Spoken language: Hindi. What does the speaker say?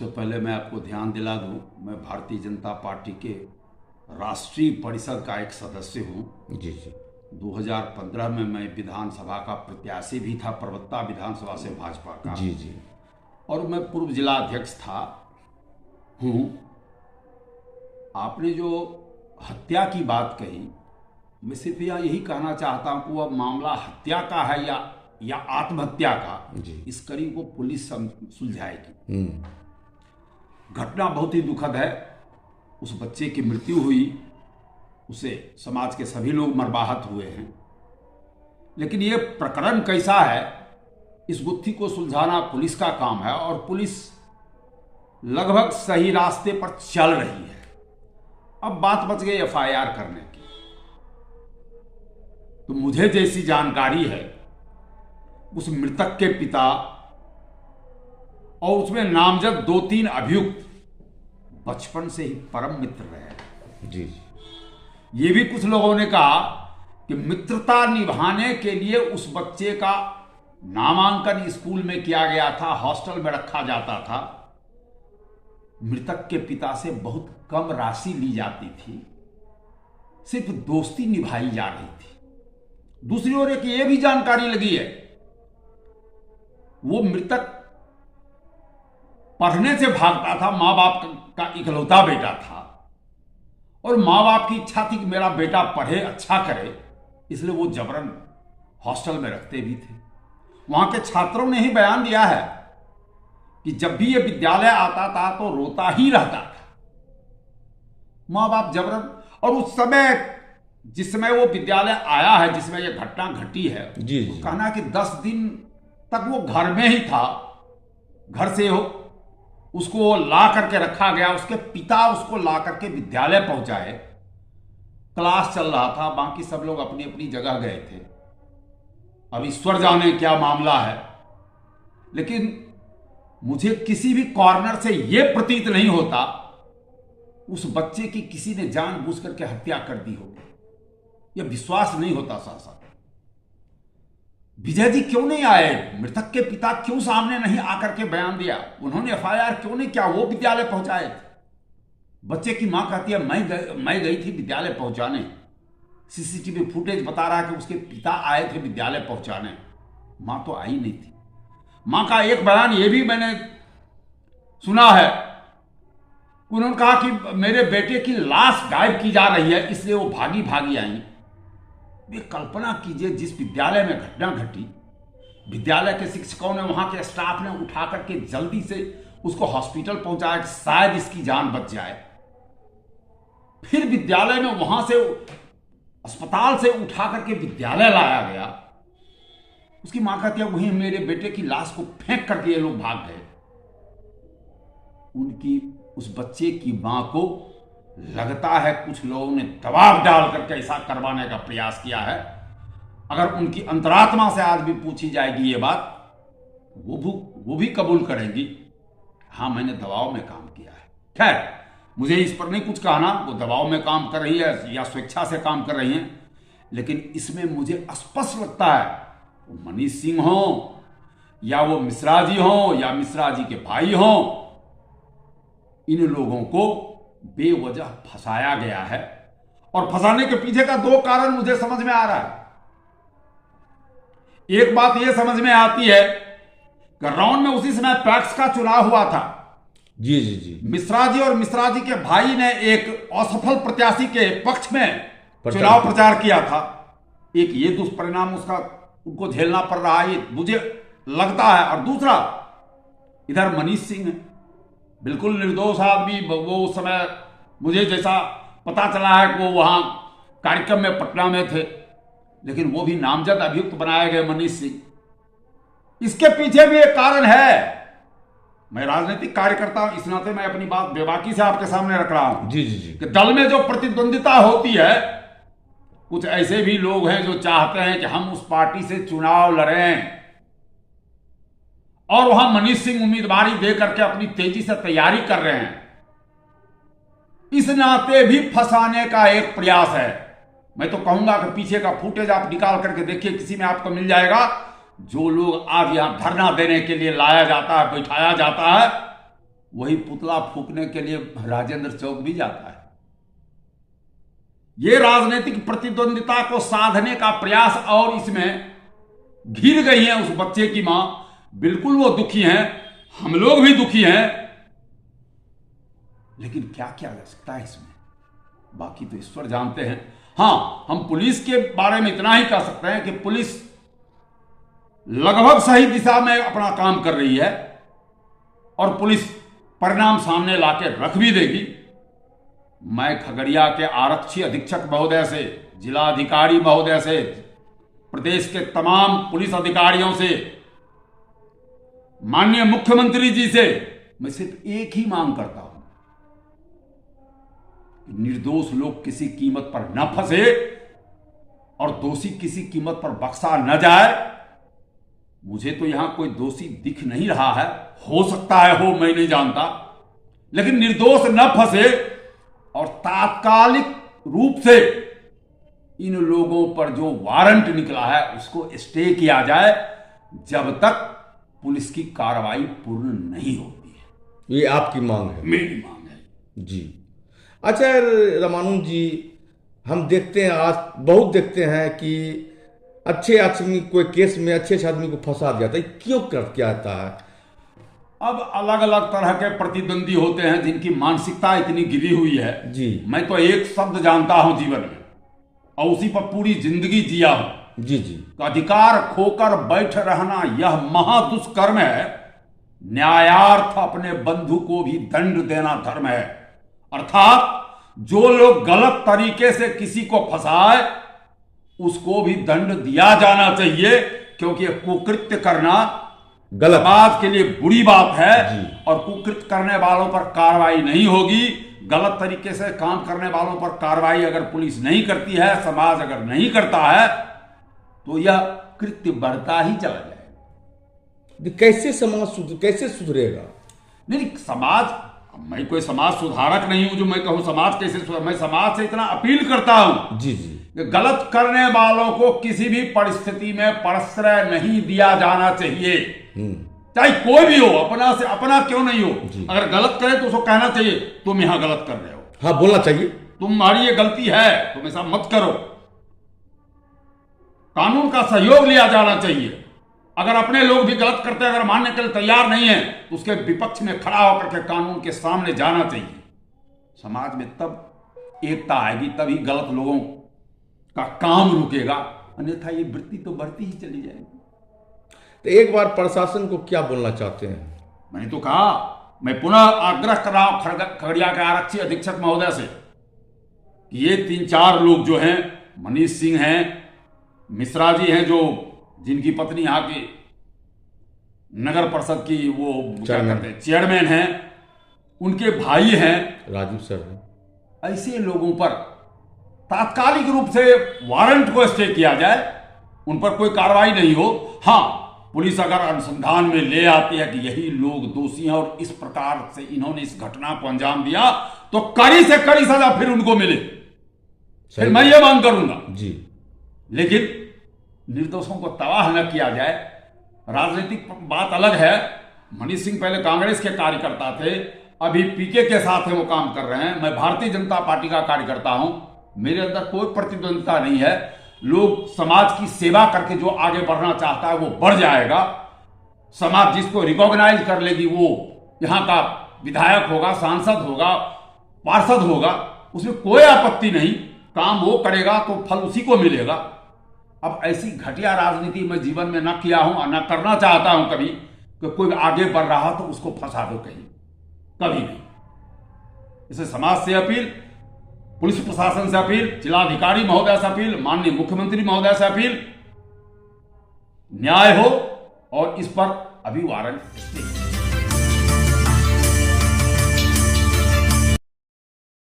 सबसे पहले मैं आपको ध्यान दिला दूं, मैं भारतीय जनता पार्टी के राष्ट्रीय परिषद का एक सदस्य हूं। जी जी 2015 में मैं विधानसभा का प्रत्याशी भी था, प्रवक्ता विधानसभा से भाजपा का। जी जी और मैं पूर्व जिला अध्यक्ष हूं। आपने जो हत्या की बात कही, मैं सिर्फ यही कहना चाहता हूं कि वह मामला हत्या का है या आत्महत्या का, जी। इस कड़ी को पुलिस सुलझाएगी। घटना बहुत ही दुखद है। उस बच्चे की मृत्यु हुई, उसे समाज के सभी लोग मर्माहत हुए हैं। लेकिन ये प्रकरण कैसा है, इस गुत्थी को सुलझाना पुलिस का काम है और पुलिस लगभग सही रास्ते पर चल रही है। अब बात बच गई एफआईआर करने की। तो मुझे जैसी जानकारी है, उस मृतक के पिता और उसमें नामजद 2-3 अभियुक्त बचपन से ही परम मित्र रहे। जी जी ये भी कुछ लोगों ने कहा कि मित्रता निभाने के लिए उस बच्चे का नामांकन स्कूल में किया गया था, हॉस्टल में रखा जाता था। मृतक के पिता से बहुत कम राशि ली जाती थी, सिर्फ दोस्ती निभाई जा रही थी। दूसरी ओर एक ये भी जानकारी लगी है, वो मृतक पढ़ने से भागता था। मां बाप का इकलौता बेटा था और मां बाप की इच्छा थी कि मेरा बेटा पढ़े, अच्छा करे, इसलिए वो जबरन हॉस्टल में रखते भी थे। वहां के छात्रों ने ही बयान दिया है कि जब भी ये विद्यालय आता था तो रोता ही रहता था। मां बाप जबरन, और उस समय जिस समय वो विद्यालय आया है, जिसमें ये घटना घटी है, जी जी कहना है कि 10 दिन तक वो घर में ही था। घर से उसको ला करके रखा गया, उसके पिता उसको ला करके विद्यालय पहुंचाए। क्लास चल रहा था, बाकी सब लोग अपनी अपनी जगह गए थे। अब ईश्वर जाने क्या मामला है, लेकिन मुझे किसी भी कॉर्नर से यह प्रतीत नहीं होता उस बच्चे की किसी ने जानबूझ करके हत्या कर दी हो। यह विश्वास नहीं होता। साथ विजय जी क्यों नहीं आए? मृतक के पिता क्यों सामने नहीं आकर के बयान दिया? उन्होंने एफआईआर क्यों नहीं किया? वो विद्यालय पहुंचाए थे। बच्चे की मां कहती है मैं गई थी विद्यालय पहुंचाने। सीसीटीवी फुटेज बता रहा है कि उसके पिता आए थे विद्यालय पहुंचाने, मां तो आई नहीं थी। मां का एक बयान ये भी मैंने सुना है, उन्होंने कहा कि मेरे बेटे की लाश गायब की जा रही है, इसलिए वो भागी भागी आई। वे कल्पना कीजिए, जिस विद्यालय में घटना घटी, विद्यालय के शिक्षकों ने, वहां के स्टाफ ने उठा करके जल्दी से उसको हॉस्पिटल पहुंचाया कि शायद इसकी जान बच जाए। फिर विद्यालय में वहां से अस्पताल से उठा करके विद्यालय लाया गया। उसकी मां कहती है वहीं मेरे बेटे की लाश को फेंक करके ये लोग भाग गए। उस बच्चे की मां को लगता है कुछ लोगों ने दबाव डाल करके ऐसा करवाने का प्रयास किया है। अगर उनकी अंतरात्मा से आज भी पूछी जाएगी ये बात, वो भी कबूल करेंगी, हाँ मैंने दबाव में काम किया है। खैर, मुझे इस पर नहीं कुछ कहना, वो दबाव में काम कर रही है या स्वेच्छा से काम कर रही हैं, लेकिन इसमें मुझे स्पष्ट लगता है वो मनीष सिंह हो या वो मिश्रा जी हो या मिश्रा जी के भाई हो, इन लोगों को बेवजह फंसाया गया है। और फंसाने के पीछे का 2 कारण मुझे समझ में आ रहा है। एक बात यह समझ में आती है कि राउंड में उसी समय पैक्स का चुनाव हुआ था। जी जी जी मिश्रा जी और मिश्रा जी के भाई ने एक असफल प्रत्याशी के पक्ष में चुनाव प्रचार किया था। एक ये दुष्परिणाम उसका उनको झेलना पड़ रहा है, ये मुझे लगता है। और दूसरा, इधर मनीष सिंह है, बिल्कुल निर्दोष आदमी। वो उस समय मुझे जैसा पता चला है कि वो वहां कार्यक्रम में पटना में थे, लेकिन वो भी नामजद अभियुक्त बनाए गए मनीष सिंह। इसके पीछे भी एक कारण है। मैं राजनीतिक कार्यकर्ता हूं, इस नाते मैं अपनी बात बेबाकी से आपके सामने रख रहा हूं। जी जी जी कि दल में जो प्रतिद्वंदिता होती है, कुछ ऐसे भी लोग हैं जो चाहते हैं कि हम उस पार्टी से चुनाव लड़ें और वहां मनीष सिंह उम्मीदवारी दे करके अपनी तेजी से तैयारी कर रहे हैं। इस नाते भी फंसाने का एक प्रयास है। मैं तो कहूंगा कि पीछे का फुटेज आप निकाल करके देखिए, किसी में आपको मिल जाएगा। जो लोग आज यहां धरना देने के लिए लाया जाता है, बैठाया जाता है, वही पुतला फूकने के लिए राजेंद्र चौक भी जाता है। ये राजनीतिक प्रतिद्वंदिता को साधने का प्रयास, और इसमें घिर गई है उस बच्चे की मां। बिल्कुल वो दुखी हैं, हम लोग भी दुखी हैं, लेकिन क्या किया जा सकता है इसमें, बाकी तो ईश्वर जानते हैं। हां, हम पुलिस के बारे में इतना ही कह सकते हैं कि पुलिस लगभग सही दिशा में अपना काम कर रही है और पुलिस परिणाम सामने लाके रख भी देगी। मैं खगड़िया के आरक्षी अधीक्षक महोदय से, जिला अधिकारी महोदय से, प्रदेश के तमाम पुलिस अधिकारियों से, माननीय मुख्यमंत्री जी से मैं सिर्फ एक ही मांग करता हूं, निर्दोष लोग किसी कीमत पर न फंसे और दोषी किसी कीमत पर बख्शा न जाए। मुझे तो यहां कोई दोषी दिख नहीं रहा है, हो सकता है हो, मैं नहीं जानता, लेकिन निर्दोष न फंसे और तात्कालिक रूप से इन लोगों पर जो वारंट निकला है उसको स्टे किया जाए जब तक पुलिस की कार्रवाई पूर्ण नहीं होती है। ये आपकी मांग है? मेरी मांग है जी। अच्छा रामानुज जी, हम देखते हैं, आज बहुत देखते हैं कि अच्छे आदमी कोई केस में अच्छे आदमी को फंसा दिया था, क्यों कर क्या आता है? अब अलग अलग तरह के प्रतिद्वंदी होते हैं जिनकी मानसिकता इतनी गिरी हुई है जी। मैं तो एक शब्द जानता हूं जीवन में और उसी पर पूरी जिंदगी जिया हूं। जी जी। अधिकार खोकर बैठ रहना यह महादुष्कर्म है, न्यायार्थ अपने बंधु को भी दंड देना धर्म है। अर्थात जो लोग गलत तरीके से किसी को फंसाए उसको भी दंड दिया जाना चाहिए, क्योंकि कुकृत्य करना गलत, समाज के लिए बुरी बात है जी। और कुकृत्य करने वालों पर कार्रवाई नहीं होगी, गलत तरीके से काम करने वालों पर कार्रवाई अगर पुलिस नहीं करती है, समाज अगर नहीं करता है, तो यह कृत्य बढ़ता ही चला जाएगा। कैसे समाज कैसे सुधरेगा? नहीं, समाज, मैं कोई समाज सुधारक नहीं हूं जो मैं कहूं समाज कैसे सुधर। मैं समाज से इतना अपील करता हूं जी जी, गलत करने वालों को किसी भी परिस्थिति में प्रश्रय नहीं दिया जाना चाहिए, चाहे कोई भी हो, अपना से अपना क्यों नहीं हो। अगर गलत करे तो उसको कहना चाहिए तुम यहां गलत कर रहे हो, हाँ बोलना चाहिए, तुम्हारी ये गलती है, तुम ऐसा मत करो। कानून का सहयोग लिया जाना चाहिए। अगर अपने लोग भी गलत करते हैं, अगर मानने के लिए तैयार नहीं है, तो उसके विपक्ष में खड़ा होकर के कानून के सामने जाना चाहिए। समाज में तब एकता आएगी, तभी गलत लोगों का काम रुकेगा, अन्यथा ये वृत्ति तो बढ़ती ही चली जाएगी। तो एक बार प्रशासन को क्या बोलना चाहते हैं? मैंने तो कहा, मैं पुनः आग्रह कर रहा हूं खगड़िया के आरक्षी अधीक्षक महोदय से कि ये 3-4 लोग जो हैं, मनीष सिंह हैं, मिश्रा जी हैं, जो जिनकी पत्नी यहाँ की नगर परिषद की वो क्या कहते हैं चेयरमैन हैं, उनके भाई हैं राजू सर हैं, ऐसे लोगों पर तात्कालिक रूप से वारंट को स्टे किया जाए, उन पर कोई कार्रवाई नहीं हो। हाँ, पुलिस अगर अनुसंधान में ले आती है कि यही लोग दोषी हैं और इस प्रकार से इन्होंने इस घटना को अंजाम दिया, तो कड़ी से कड़ी सजा फिर उनको मिले, फिर मैं ये मांग करूंगा जी। लेकिन निर्दोषों को तबाह न किया जाए। राजनीतिक बात अलग है, मनीष सिंह पहले कांग्रेस के कार्यकर्ता थे, अभी पीके के साथ है वो काम कर रहे हैं। मैं भारतीय जनता पार्टी का कार्यकर्ता हूं, मेरे अंदर कोई प्रतिद्वंदिता नहीं है। लोग समाज की सेवा करके जो आगे बढ़ना चाहता है वो बढ़ जाएगा। समाज जिसको रिकॉग्नाइज कर लेगी वो यहाँ का विधायक होगा, सांसद होगा, पार्षद होगा, उसमें कोई आपत्ति नहीं। काम वो करेगा तो फल उसी को मिलेगा। अब ऐसी घटिया राजनीति मैं जीवन में न किया हूं और न करना चाहता हूं कभी, कि कोई आगे बढ़ रहा तो उसको फंसा दो कहीं, कभी नहीं। इसे समाज से अपील, पुलिस प्रशासन से अपील, जिलाधिकारी महोदय से अपील, माननीय मुख्यमंत्री महोदय से अपील, न्याय हो और इस पर अभी वारंट